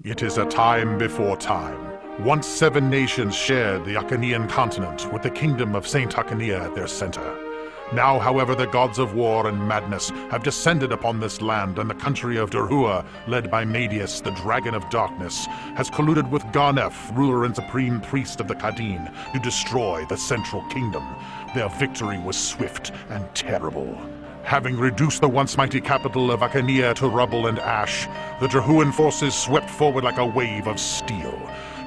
It is a time before time. Once 7 nations shared the Achaean continent with the kingdom of Saint Achaea at their center. Now, however, the gods of war and madness have descended upon this land, and the country of Derhua, led by Medius, the Dragon of Darkness, has colluded with Garnef, ruler and supreme priest of the Khadin, to destroy the central kingdom. Their victory was swift and terrible. Having reduced the once mighty capital of Achaea to rubble and ash, the Derhuan forces swept forward like a wave of steel.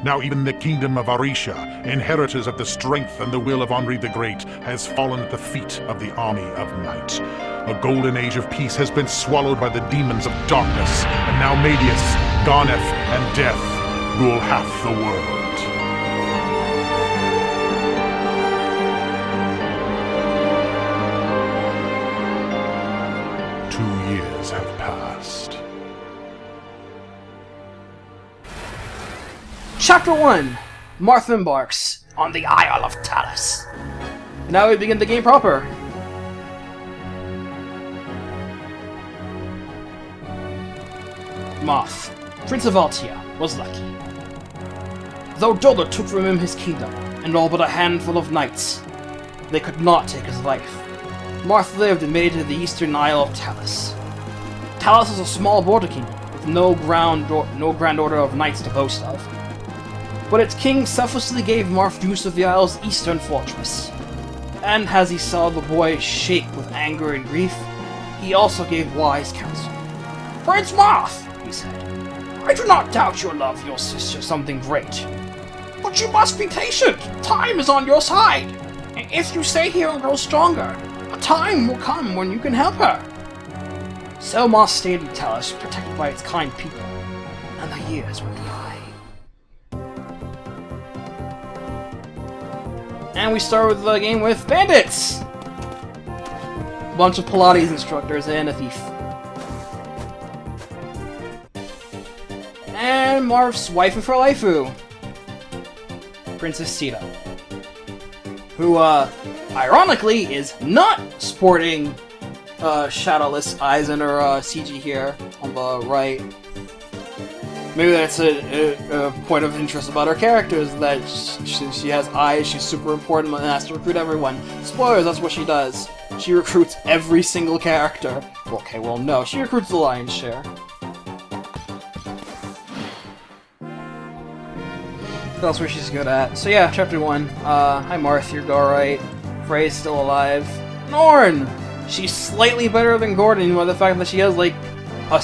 Now even the kingdom of Arisha, inheritors of the strength and the will of Henri the Great, has fallen at the feet of the army of night. A golden age of peace has been swallowed by the demons of darkness, and now Medius, Garnef, and Death rule half the world. Years have passed. Chapter 1. Marth embarks on the Isle of Talus. And now we begin the game proper. Marth, Prince of Altea, was lucky. Though Dola took from him his kingdom, and all but a handful of knights, they could not take his life. Marth lived and made it to the eastern Isle of Talus. Talus is a small border kingdom, with no grand order of knights to boast of. But its king selflessly gave Marth use of the Isle's eastern fortress. And as he saw the boy shake with anger and grief, he also gave wise counsel. "Prince Marth," he said, "I do not doubt your love for your sister something great. But you must be patient. Time is on your side. And if you stay here and grow stronger, a time will come when you can help her." So Marth stayed in Talus, protected by its kind people, and the years went by. And we start with the game with bandits! A bunch of Pilates instructors and a thief. And Marth's waifu for waifu, Princess Sita, who, ironically, is not sporting shadowless eyes in her CG here on the right. Maybe that's a point of interest about her character, is that she has eyes, she's super important, and has to recruit everyone. Spoilers, that's what she does. She recruits every single character. Okay, well no, she recruits the lion's share. That's what she's good at. So yeah, chapter 1. Hi Marth, you're alright. Frey's still alive. Norn! She's slightly better than Gordon by the fact that she has, like, a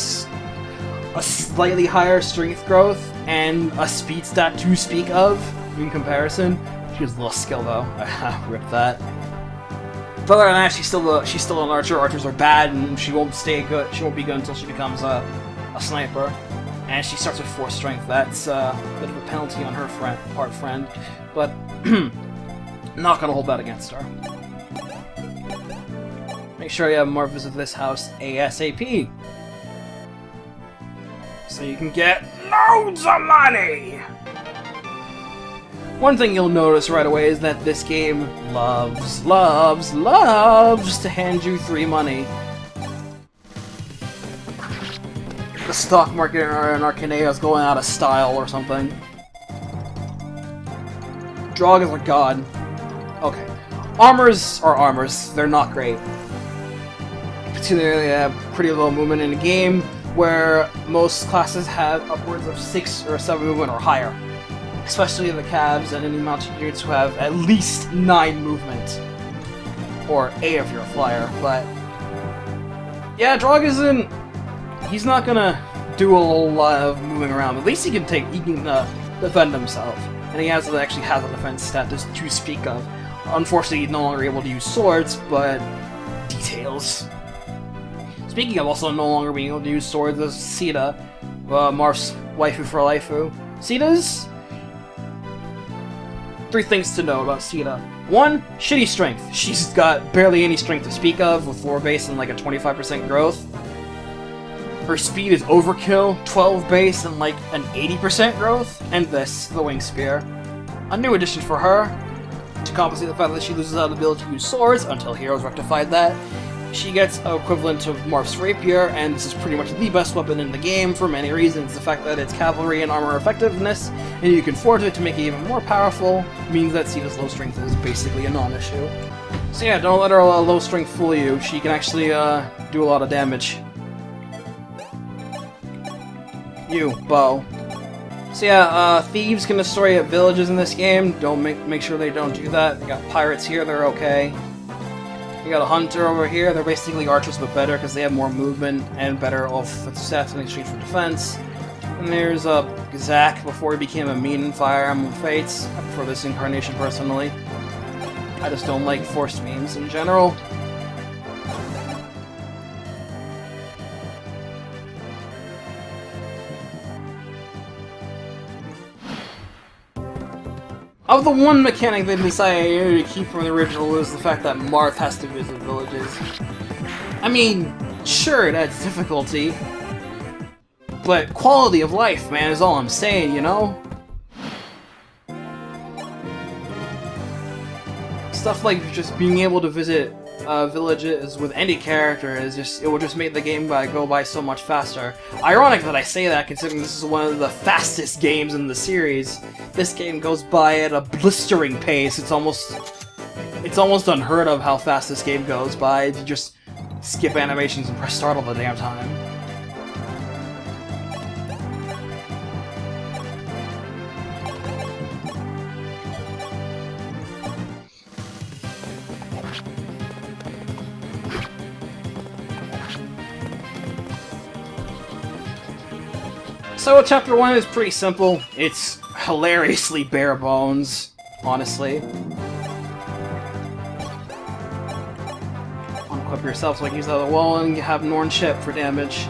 slightly higher strength growth and a speed stat to speak of in comparison. She has a little skill, though. I ripped that. But other than that, she's still an archer. Archers are bad, and she won't stay good. She won't be good until she becomes a sniper. And she starts with 4 strength. That's a bit of a penalty on her friend, but not gonna hold that against her. Make sure you have more visit this house ASAP, so you can get loads of money! One thing you'll notice right away is that this game loves to hand you 3 money. The stock market in Arcanea is going out of style or something. Drog is a god. Okay. Armors are armors. They're not great. Particularly have pretty low movement in a game where most classes have upwards of 6 or 7 movement or higher. Especially the Cavs and any mounted units who have at least 9 movement. Or 8 if you're a flyer, but... yeah, Drog isn't... he's not gonna do a whole lot of moving around. At least he can defend himself. And he actually has a defense stat to speak of. Unfortunately, he's no longer able to use swords, but... details. Speaking of also no longer being able to use swords, is Sita, Marth's waifu for waifu. Sita's... 3 things to know about Sita. 1, shitty strength. She's got barely any strength to speak of, with 4 base and like a 25% growth. Her speed is overkill, 12 base and like an 80% growth. And this, the Wing Spear. A new addition for her, to compensate the fact that she loses out the ability to use swords, until Heroes rectified that. she gets equivalent to Marth's rapier, and this is pretty much the best weapon in the game for many reasons. The fact that it's cavalry and armor effectiveness, and you can forge it to make it even more powerful, means that Sita's low strength is basically a non-issue. So yeah, don't let her low strength fool you. She can actually do a lot of damage. You, bow. So yeah, thieves can destroy villages in this game. Don't make sure they don't do that. They got pirates here, they're okay. You got a hunter over here, they're basically archers but better because they have more movement and better offensive stats in exchange for defense. And there's Zack before he became a mean in Fire Emblem Fates. I prefer this incarnation personally. I just don't like forced memes in general. Of the one mechanic they decided to keep from the original is the fact that Marth has to visit villages. I mean, sure, it adds difficulty, but quality of life, man, is all I'm saying, you know? Stuff like just being able to visit villages with any character is it will just make the game go by so much faster. Ironic that I say that, considering this is one of the fastest games in the series. This game goes by at a blistering pace. It's almost unheard of how fast this game goes by if you just skip animations and press start all the damn time. So Chapter 1 is pretty simple. It's hilariously bare bones, honestly. Unequip yourself so I can use the other wall and have Norn ship for damage.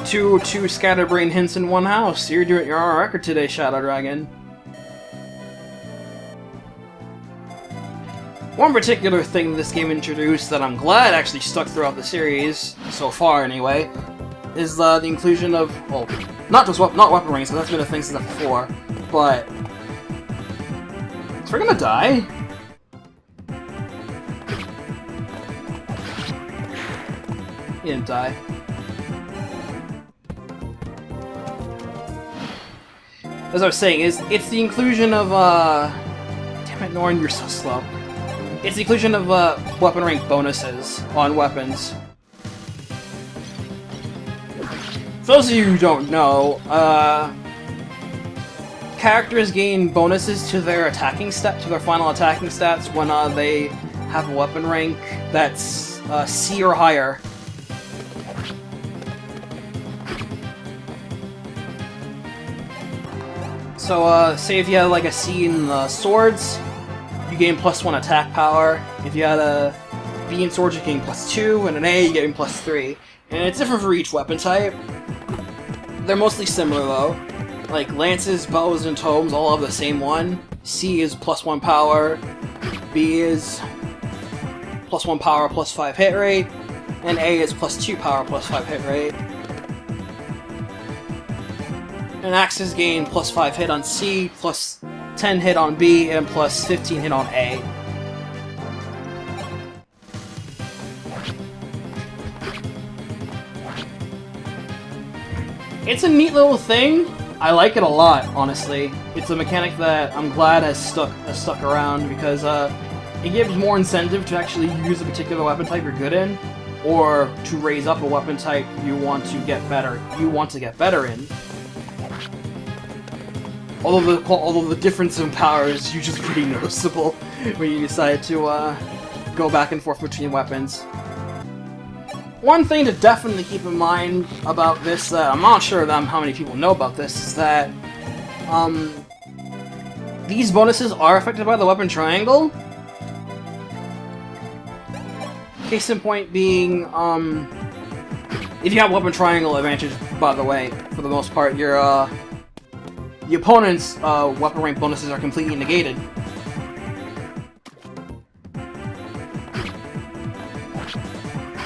Two scatterbrain hints in one house. You're on record today, Shadow Dragon. One particular thing this game introduced that I'm glad actually stuck throughout the series, so far anyway, is the inclusion of, well, not weapon rings, because that's been a thing since before, but... Is we gonna die? He didn't die. As I was saying, it's the inclusion of, damn it, Norn, you're so slow. It's the inclusion of weapon rank bonuses on weapons. For those of you who don't know, characters gain bonuses to their final attacking stats when they have a weapon rank that's C or higher. So, say if you had like a C in swords, you gain +1 attack power. If you had a B in swords, you gain +2, and an A, you gain +3. And it's different for each weapon type. They're mostly similar though. Like lances, bows, and tomes all have the same one. C is +1 power, B is +1 power +5 hit rate, and A is +2 power +5 hit rate. And axes gain +5 hit on C, +10 hit on B, and +15 hit on A. It's a neat little thing. I like it a lot, honestly. It's a mechanic that I'm glad has stuck around because it gives more incentive to actually use a particular weapon type you're good in, or to raise up a weapon type you want to get better in. Although the difference in power is usually pretty noticeable when you decide to go back and forth between weapons. One thing to definitely keep in mind about this, I'm not sure how many people know about this, is that these bonuses are affected by the weapon triangle. Case in point being, if you have weapon triangle advantage, by the way, for the most part, the opponent's weapon rank bonuses are completely negated.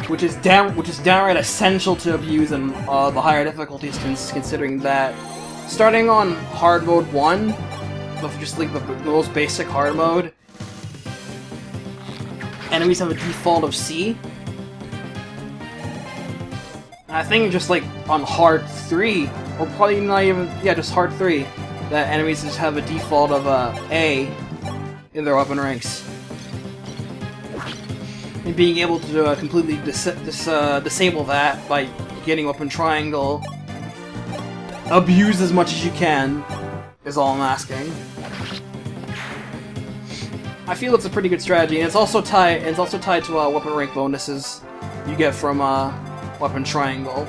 Which is downright essential to abuse in the higher difficulties, considering that starting on hard mode 1, the most basic hard mode, enemies have a default of C. And I think just like on hard 3, or probably not even, yeah, just hard 3, that enemies just have a default of A in their weapon ranks. And being able to completely disable that by getting weapon triangle, abuse as much as you can, is all I'm asking. I feel it's a pretty good strategy, and it's also tied to weapon rank bonuses you get from weapon triangle.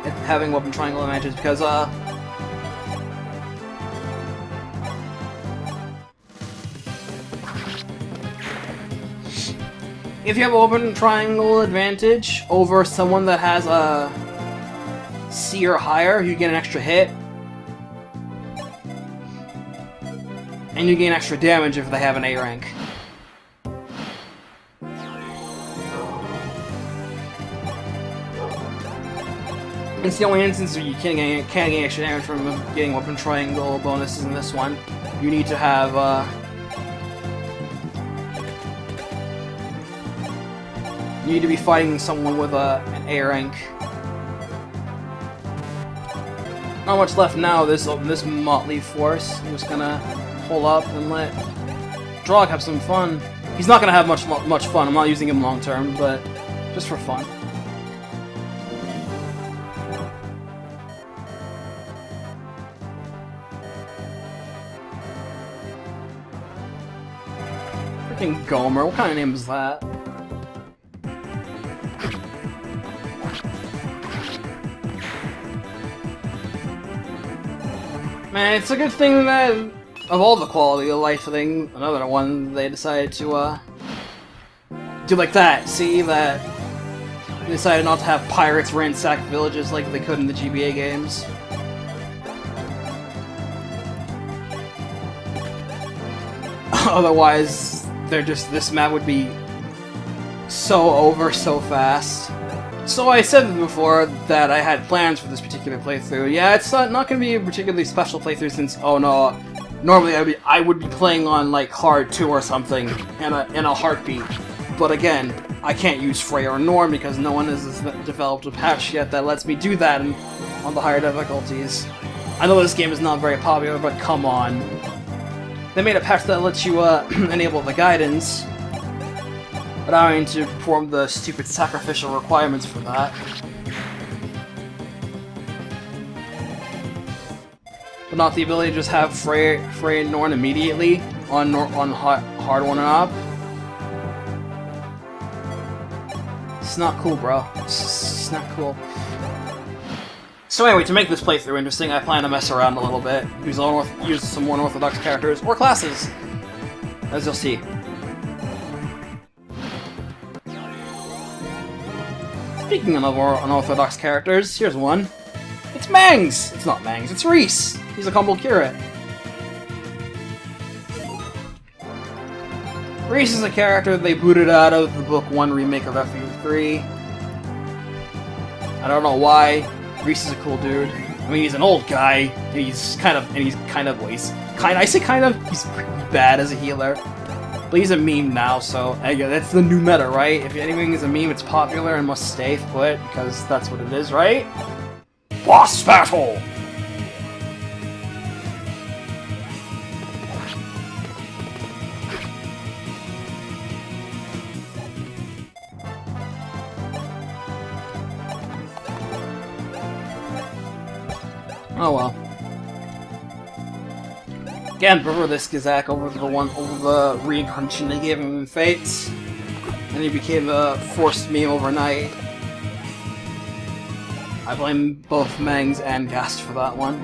And having weapon triangle advantage, because if you have a weapon triangle advantage over someone that has a C or higher, you get an extra hit. And you gain extra damage if they have an A rank. It's the only instance where you can't gain extra damage from getting weapon triangle bonuses in this one. You need to have you need to be fighting someone with an A rank. Not much left now. This motley force. I'm just gonna pull up and let Drog have some fun. He's not gonna have much fun. I'm not using him long term, but just for fun. Freaking Gomer. What kind of name is that? Man, it's a good thing that, of all the quality of life thing, another one they decided to, do like that. See, that they decided not to have pirates ransack villages like they could in the GBA games. Otherwise, this map would be so over so fast. So I said before that I had plans for this particular playthrough. Yeah, it's not going to be a particularly special playthrough since, oh no, normally I would be playing on like hard 2 or something in a heartbeat. But again, I can't use Freya or Norm because no one has developed a patch yet that lets me do that on the higher difficulties. I know this game is not very popular, but come on. They made a patch that lets you enable the guidance, allowing to perform the stupid sacrificial requirements for that. But not the ability to just have Frey and Norn immediately on hard 1 and up. It's not cool, bro. It's not cool. So anyway, to make this playthrough interesting, I plan to mess around a little bit, use some more unorthodox characters or classes, as you'll see. Speaking of unorthodox characters, here's one. It's Mangs! It's not Mangs, it's Reese! He's a humble curate. Reese is a character they booted out of the Book 1 remake of FU3. I don't know why. Reese is a cool dude. I mean, he's an old guy, and he's kind of pretty bad as a healer. But he's a meme now, so that's the new meta, right? If anything is a meme, it's popular and must stay put, because that's what it is, right? Boss battle! Oh well. Again, prefer this Gazak over the reincarnation they gave him in Fates, and he became a forced meme overnight. I blame both Mangs and Gast for that one.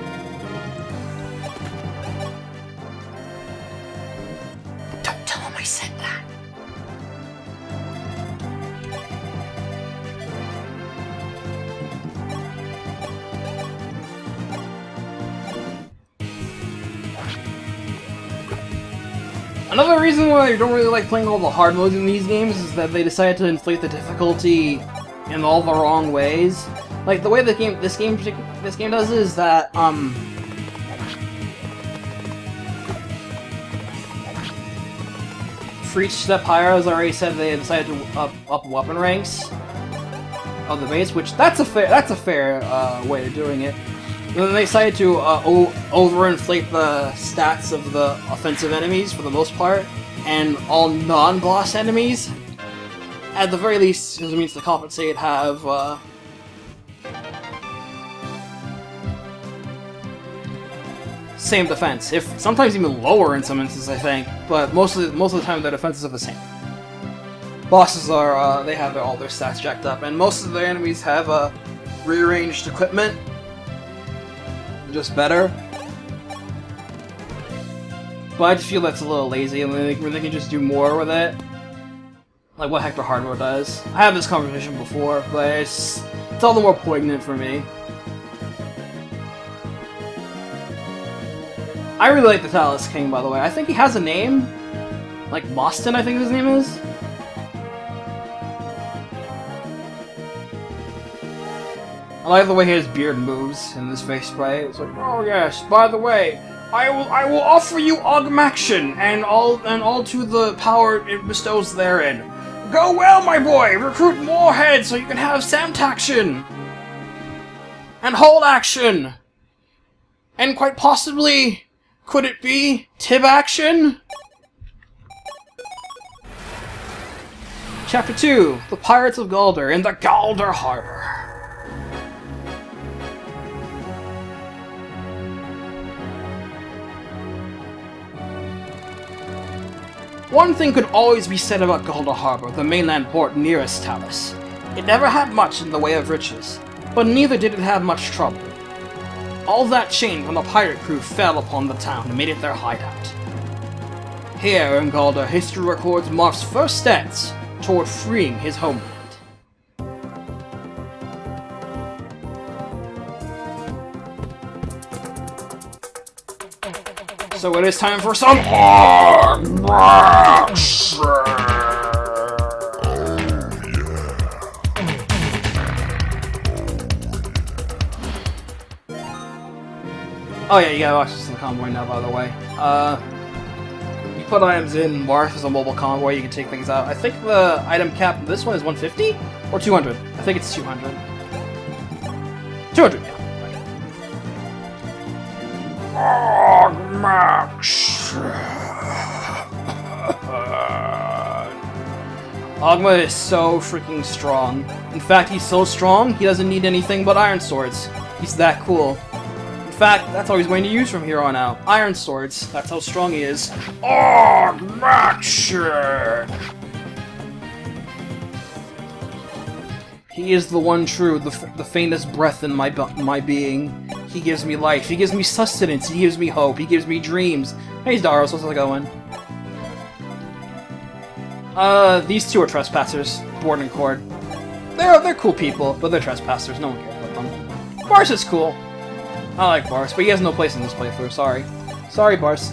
Don't tell him I said that. Another reason why I don't really like playing all the hard modes in these games is that they decided to inflate the difficulty in all the wrong ways. Like, the way this game does it is that, for each step higher, as I already said, they decided to up weapon ranks of the base, which that's a fair way of doing it. And then they decided to overinflate the stats of the offensive enemies for the most part, and all non-boss enemies, at the very least, it means to compensate, have same defense, if sometimes even lower in some instances, I think. But most of the time, their defenses are the same. Bosses are they have all their stats jacked up, and most of their enemies have rearranged equipment, just better. But I just feel that's a little lazy, and they can just do more with it, like what Hector Hardware does. I had this conversation before, but it's all the more poignant for me. I really like the Talus King, by the way. I think he has a name, like Moston, I think his name is. I like the way his beard moves in this face spray. It's like, oh yes, by the way, I will offer you augmaction and all to the power it bestows therein. Go well, my boy! Recruit more heads so you can have Samtaction! And hold action! And quite possibly, could it be Tib action? Chapter 2, The Pirates of Galder in the Galder Harbor. One thing could always be said about Galder Harbor, the mainland port nearest Talus. It never had much in the way of riches, but neither did it have much trouble. All that changed when the pirate crew fell upon the town and made it their hideout. Here in Galder, history records Marth's first steps toward freeing his homeland. So it is time for some augmaction! Oh yeah, you gotta watch this in the convoy now, by the way. You put items in, Marth is a mobile convoy, you can take things out. I think the item cap of this one is 150? Or 200? I think it's 200. 200, yeah. Ogma is so freaking strong. In fact, he's so strong, he doesn't need anything but iron swords. He's that cool. In fact, that's all he's going to use from here on out. Iron swords. That's how strong he is. Augmaction! He is the one true, the faintest breath in my being. He gives me life, he gives me sustenance, he gives me hope, he gives me dreams. Hey Daros, how's it going? These two are trespassers, Board and Cord. They're cool people, but they're trespassers, no one cares about them. Bars is cool. I like Bars, but he has no place in this playthrough, sorry. Sorry, Bars.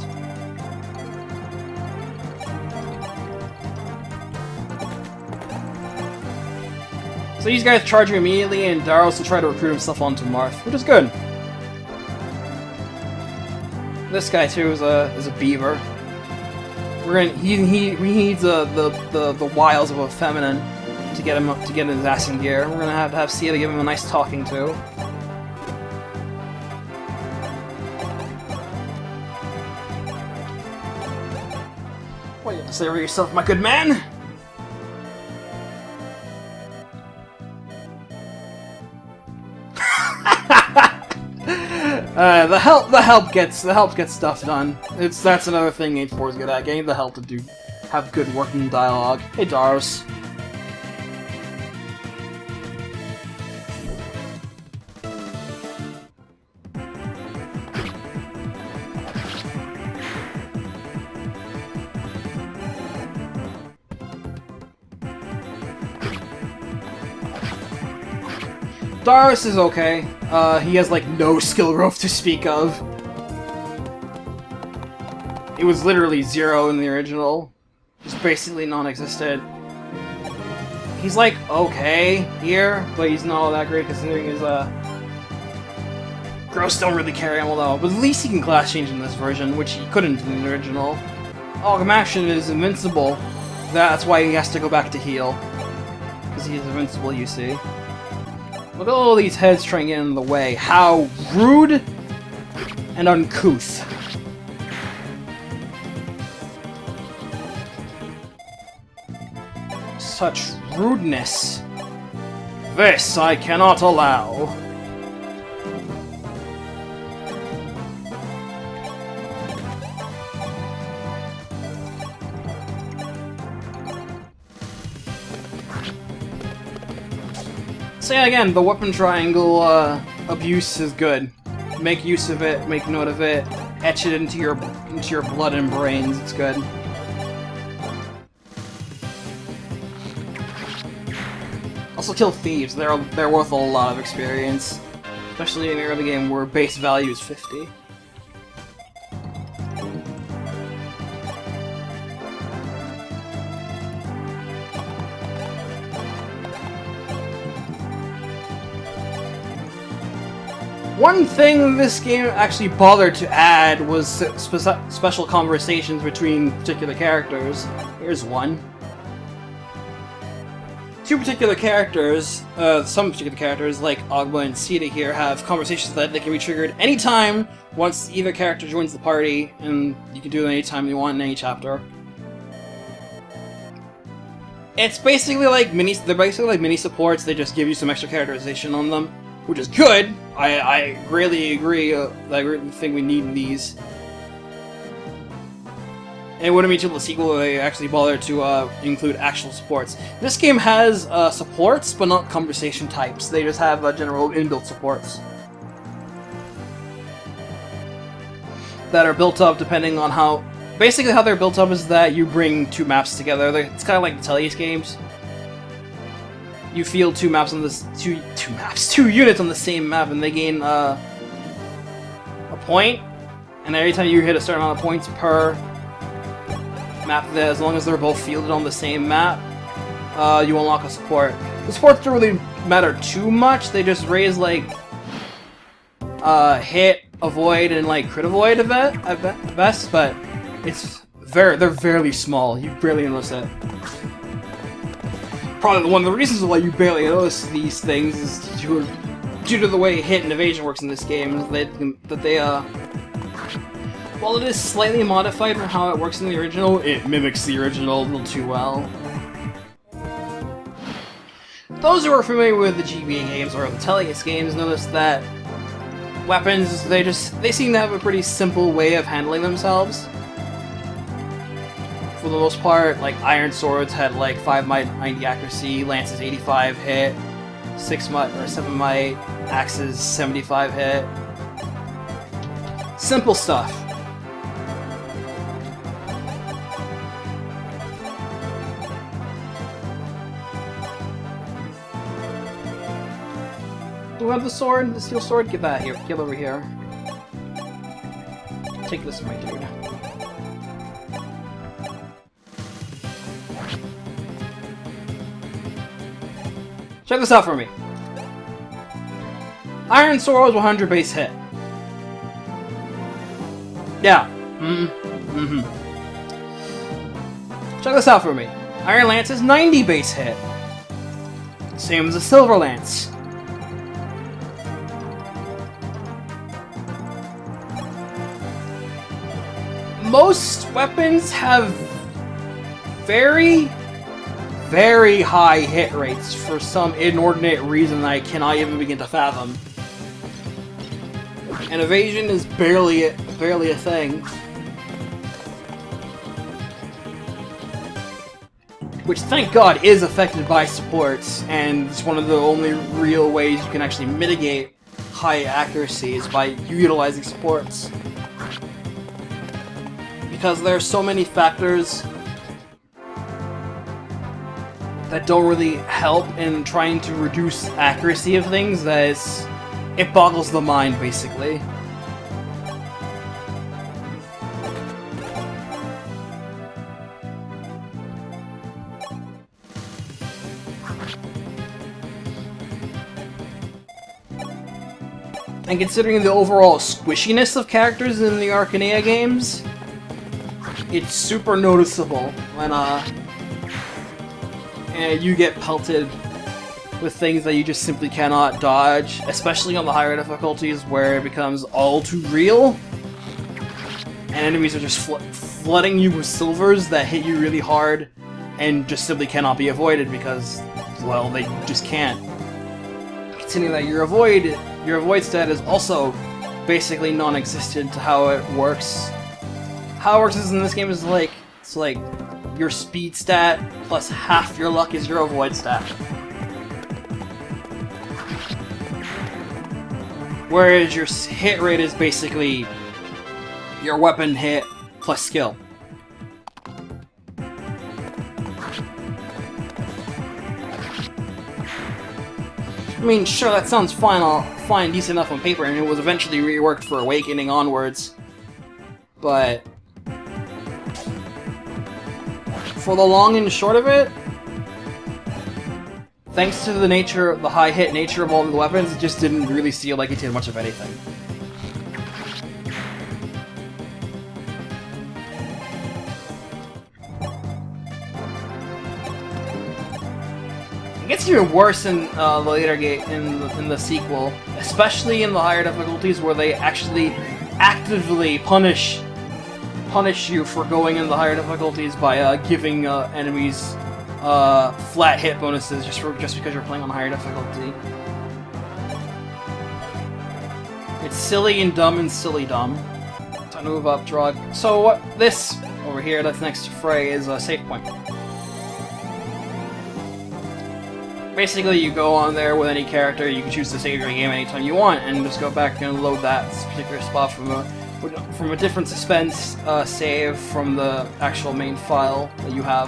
So these guys charge you immediately, and Daros will try to recruit himself onto Marth, which is good. This guy too is a beaver. He needs the wiles of a feminine to get his ass in gear. We're gonna have to have Sia to give him a nice talking to. What do you have to say for yourself, my good man? The help gets stuff done. That's another thing H4 is good at, getting the help to have good working dialogue. Hey Daros. Daros is okay. He has like no skill growth to speak of. It was literally 0 in the original. Just basically non-existent. He's like okay here, but he's not all that great considering his growths don't really carry him well. But at least he can class change in this version, which he couldn't in the original. Augmaction is invincible. That's why he has to go back to heal. Because he's invincible, you see. Look at all these heads trying to get in the way. How rude and uncouth. Such rudeness. This I cannot allow. So yeah, again, the weapon triangle abuse is good. Make use of it, make note of it, etch it into your blood and brains. It's good. Also, kill thieves. They're worth a lot of experience, especially in the early game where base value is 50. One thing this game actually bothered to add was special conversations between particular characters. Here's one. Some particular characters, like Ogma and Sita here, have conversations that they can be triggered anytime once either character joins the party, and you can do it anytime you want in any chapter. It's basically like they're basically like mini supports. They just give you some extra characterization on them, which is good. I greatly agree. I really think we need these. And it wouldn't be until the sequel they actually bother to include actual supports. This game has supports, but not conversation types. They just have general inbuilt supports that are built up depending on how... Basically how they're built up is that you bring two maps together. It's kind of like the Tellius games. You field two units on the same map, and they gain a point. And every time you hit a certain amount of points per map, as long as they're both fielded on the same map, you unlock a support. The supports don't really matter too much. They just raise like hit, avoid, and like crit avoid at best, but they're very small. You barely notice it. Probably one of the reasons why you barely notice these things is due to the way hit and evasion works in this game. While it is slightly modified from how it works in the original, it mimics the original a little too well. Those who are familiar with the GBA games or the Tellius games notice that weapons, they seem to have a pretty simple way of handling themselves. For the most part, like iron swords had like 5 might, 90 accuracy, lances 85 hit, 6 might or 7 might, axes 75 hit. Simple stuff. Do we have the sword? The steel sword? Get that here. Get over here. Take this, my dude. Check this out for me. Iron sword was 100 base hit. Yeah. Check this out for me. Iron lance is 90 base hit. Same as a silver lance. Most weapons have very high hit rates for some inordinate reason I cannot even begin to fathom. And evasion is barely a thing. Which, thank God, is affected by supports, and it's one of the only real ways you can actually mitigate high accuracy is by utilizing supports. Because there are so many factors that don't really help in trying to reduce accuracy of things that it boggles the mind, basically. And considering the overall squishiness of characters in the Arcania games, it's super noticeable when and you get pelted with things that you just simply cannot dodge, especially on the higher difficulties where it becomes all too real. And enemies are just flooding you with silvers that hit you really hard and just simply cannot be avoided because, well, they just can't. Considering that your avoid stat is also basically non-existent to how it works. How it works is in this game is like, it's like your speed stat plus half your luck is your avoid stat. Whereas your hit rate is basically your weapon hit plus skill. I mean, sure, that sounds fine, decent enough on paper, and it was eventually reworked for Awakening onwards. But for the long and short of it, thanks to the high hit nature of all the weapons, it just didn't really feel like it did much of anything. It gets even worse in the later game, in the sequel, especially in the higher difficulties where they actually actively punish you for going in the higher difficulties by giving enemies flat hit bonuses just because you're playing on higher difficulty. It's silly and dumb and silly dumb. Time to move up, drug. So what this over here that's next to Frey is a save point. Basically, you go on there with any character, you can choose to save your game anytime you want, and just go back and load that particular spot from a different suspense save from the actual main file that you have.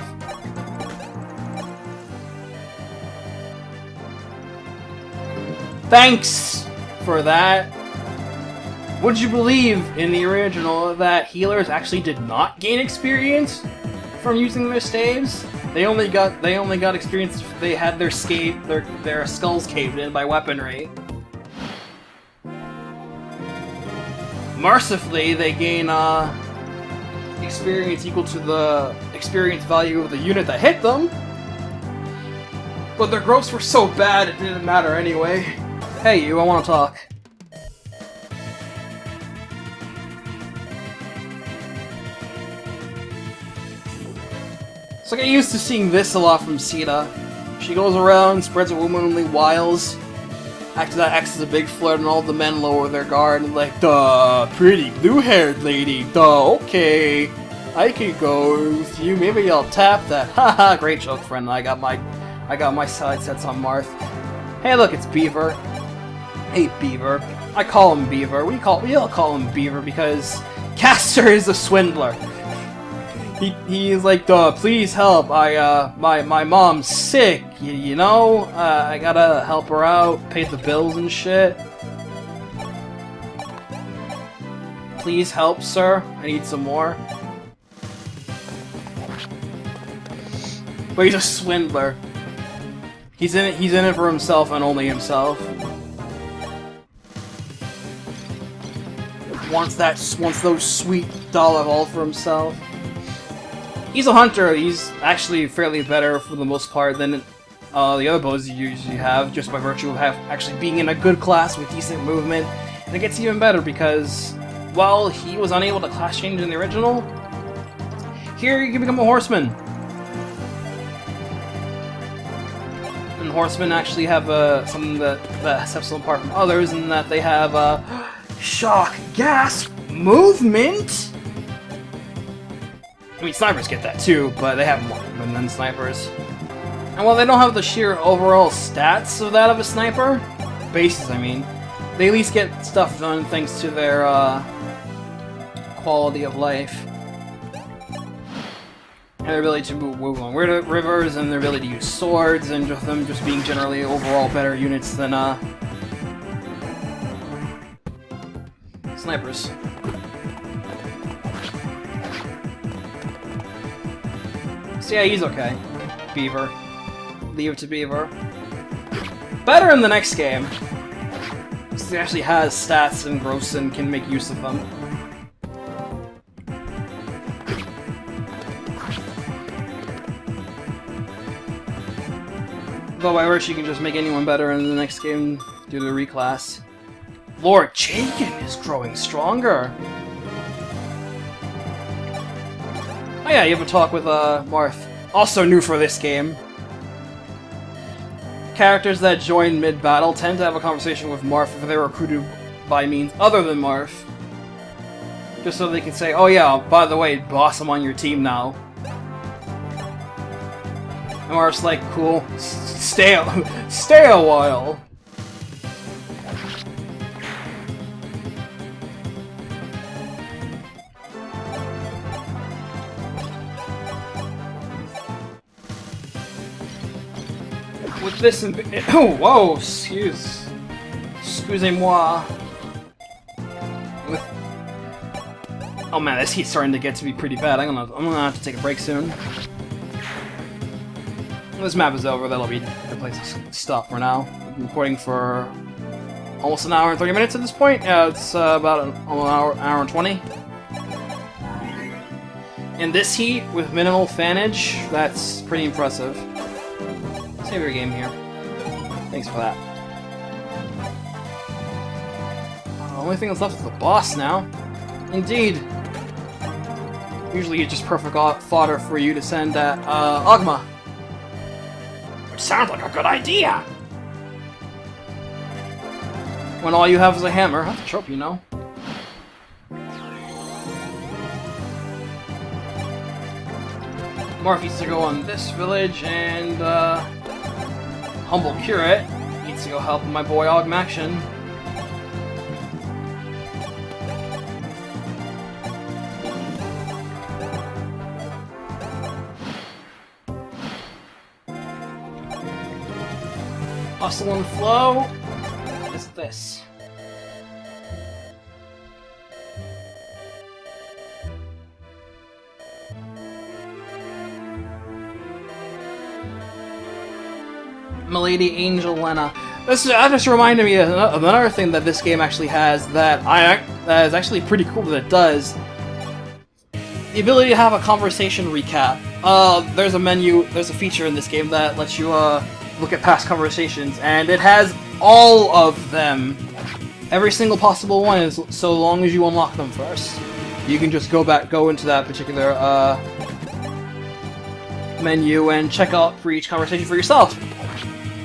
Thanks for that! Would you believe in the original that healers actually did not gain experience from using their staves? They only got experience if they had their skulls caved in by weaponry. Mercifully, they gain experience equal to the experience value of the unit that hit them. But their growths were so bad it didn't matter anyway. Hey you, I want to talk. So I get used to seeing this a lot from Sita. She goes around, spreads her womanly wiles, acts as a big flirt, and all the men lower their guard and like, duh, pretty blue-haired lady, duh, okay, I could go with you, maybe I'll tap that, haha, great joke, friend, I got my side sets on Marth. Hey look, it's Beaver. Hey Beaver. I call him Beaver, we all call him Beaver because Castor is a swindler. He's like, duh, please help, my mom's sick, you know? I gotta help her out, pay the bills and shit. Please help, sir, I need some more. But he's a swindler. He's in it for himself and only himself. Wants those sweet dollar all for himself. He's a hunter. He's actually fairly better for the most part than the other bows you usually have, just by virtue of actually being in a good class with decent movement. And it gets even better because while he was unable to class change in the original, here you can become a horseman. And horsemen actually have something that sets them apart from others, in that they have shock, gasp, movement. I mean, snipers get that too, but they have more than snipers. And while they don't have the sheer overall stats of that of a sniper, bases I mean, they at least get stuff done thanks to their quality of life. And their ability to move on rivers, and their ability to use swords, and them just being generally overall better units than snipers. So yeah, he's okay. Beaver. Leave it to Beaver. Better in the next game. Because he actually has stats and growths and can make use of them. Though I wish you can just make anyone better in the next game due to the reclass. Lord Jagan is growing stronger! Oh yeah, you have a talk with Marth. Also new for this game. Characters that join mid-battle tend to have a conversation with Marth if they're recruited by means other than Marth. Just so they can say, oh yeah, by the way, boss, I'm on your team now. And Marth's like, cool, stay a while. With this and oh, whoa, excusez-moi. With oh man, this heat's starting to get to be pretty bad. I'm gonna have to take a break soon. When this map is over, that'll be a good place to stop for now. I've been recording for almost an hour and 30 minutes at this point. Yeah, it's about an hour and 20. In this heat, with minimal fanage, that's pretty impressive. Save your game here. Thanks for that. The only thing that's left is the boss now. Indeed. Usually it's just perfect fodder for you to send at Ogma. Which sounds like a good idea! When all you have is a hammer. That's a trope, you know. Marth needs to go on this village, and humble curate needs to go help my boy Augmaction. Hustle and flow. What is this? Milady Angel Lena. That just reminded me of another thing that this game actually has that is actually pretty cool that it does. The ability to have a conversation recap. There's a feature in this game that lets you look at past conversations, and it has all of them. Every single possible one, is so long as you unlock them first. You can just go into that particular menu and check out for each conversation for yourself.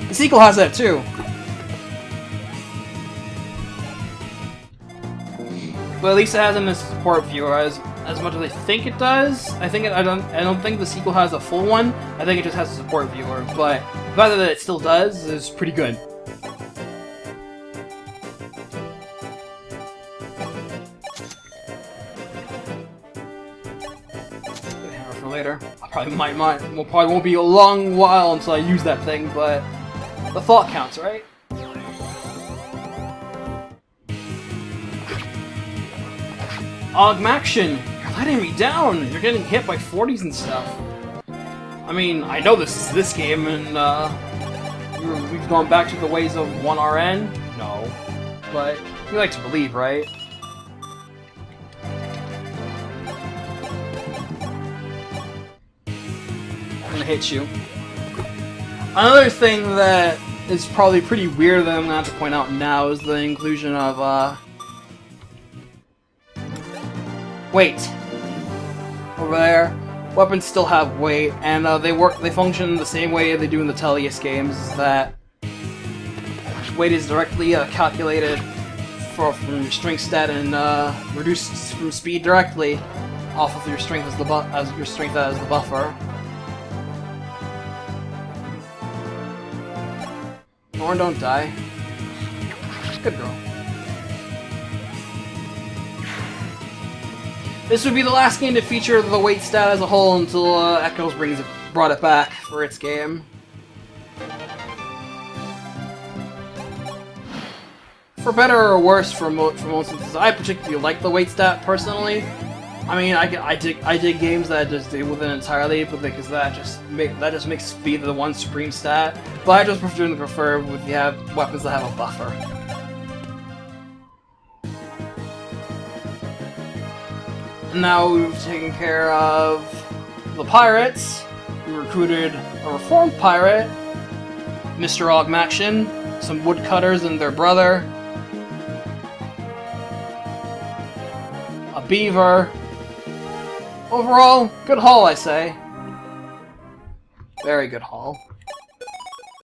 The sequel has that too. But at least it has in the support viewer as much as I think it does. I don't think the sequel has a full one. I think it just has a support viewer. But the fact that it still does is pretty good. Hammer for later. I probably won't be a long while until I use that thing, but the thought counts, right? Augmaction, you're letting me down! You're getting hit by 40s and stuff. I mean, I know this is this game, and we've gone back to the ways of 1RN? No. But we like to believe, right? I'm gonna hit you. Another thing that is probably pretty weird that I'm gonna have to point out now is the inclusion of, weight. Over there, weapons still have weight, and they function the same way they do in the Tellius games, is that weight is directly calculated from your strength stat and reduced from speed directly off of your strength as the buffer. Or don't die. Good girl. This would be the last game to feature the weight stat as a whole until Echoes brought it back for its game. For better or worse, for most instances, I particularly like the weight stat personally. I mean, I dig games that just deal with it entirely, but because that just makes speed the one supreme stat. But I just prefer when you have weapons that have a buffer. And now we've taken care of the pirates. We recruited a reformed pirate, Mr. Augmaction, some woodcutters and their brother, a beaver. Overall, good haul, I say. Very good haul.